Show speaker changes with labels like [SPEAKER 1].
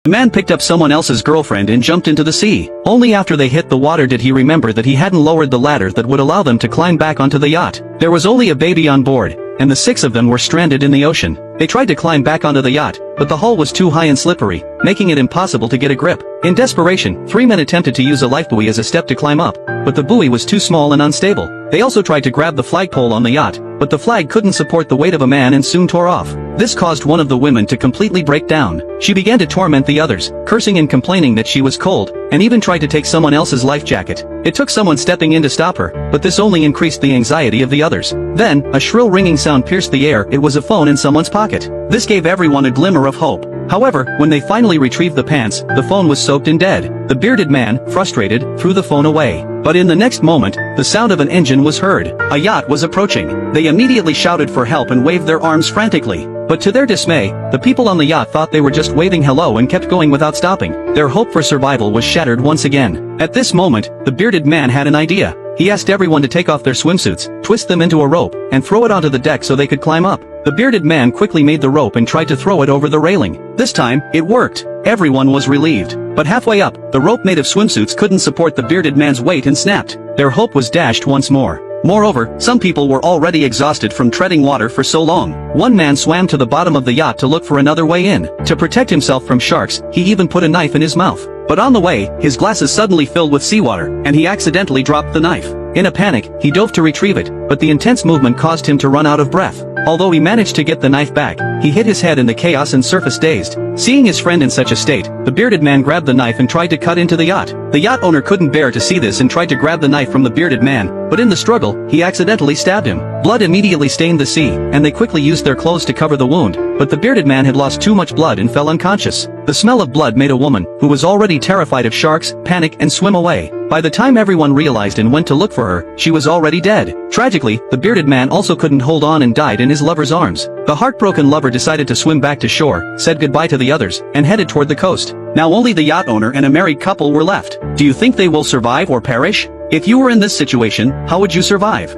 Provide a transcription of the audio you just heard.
[SPEAKER 1] The man picked up someone else's girlfriend and jumped into the sea. Only after they hit the water did he remember that he hadn't lowered the ladder that would allow them to climb back onto the yacht. There was only a baby on board, and the 6 of them were stranded in the ocean. They tried to climb back onto the yacht, but the hull was too high and slippery, making it impossible to get a grip. In desperation, 3 men attempted to use a lifebuoy as a step to climb up, but the buoy was too small and unstable. They also tried to grab the flagpole on the yacht, but the flag couldn't support the weight of a man and soon tore off. This caused one of the women to completely break down. She began to torment the others, cursing and complaining that she was cold, and even tried to take someone else's life jacket. It took someone stepping in to stop her, but this only increased the anxiety of the others. Then, a shrill ringing sound pierced the air. It was a phone in someone's pocket. This gave everyone a glimmer of hope. However, when they finally retrieved the pants, the phone was soaked and dead. The bearded man, frustrated, threw the phone away. But in the next moment, the sound of an engine was heard. A yacht was approaching. They immediately shouted for help and waved their arms frantically. But to their dismay, the people on the yacht thought they were just waving hello and kept going without stopping. Their hope for survival was shattered once again. At this moment, the bearded man had an idea. He asked everyone to take off their swimsuits, twist them into a rope, and throw it onto the deck so they could climb up. The bearded man quickly made the rope and tried to throw it over the railing. This time, it worked. Everyone was relieved. But halfway up, the rope made of swimsuits couldn't support the bearded man's weight and snapped. Their hope was dashed once more. Moreover, some people were already exhausted from treading water for so long. One man swam to the bottom of the yacht to look for another way in. To protect himself from sharks, he even put a knife in his mouth. But on the way, his glasses suddenly filled with seawater, and he accidentally dropped the knife. In a panic, he dove to retrieve it, but the intense movement caused him to run out of breath. Although he managed to get the knife back, he hit his head in the chaos and surfaced dazed. Seeing his friend in such a state, the bearded man grabbed the knife and tried to cut into the yacht. The yacht owner couldn't bear to see this and tried to grab the knife from the bearded man, but in the struggle, he accidentally stabbed him. Blood immediately stained the sea, and they quickly used their clothes to cover the wound, but the bearded man had lost too much blood and fell unconscious. The smell of blood made a woman, who was already terrified of sharks, panic and swim away. By the time everyone realized and went to look for her, she was already dead. Tragically, the bearded man also couldn't hold on and died in his lover's arms. The heartbroken lover decided to swim back to shore, said goodbye to the others, and headed toward the coast. Now only the yacht owner and a married couple were left. Do you think they will survive or perish? If you were in this situation, how would you survive?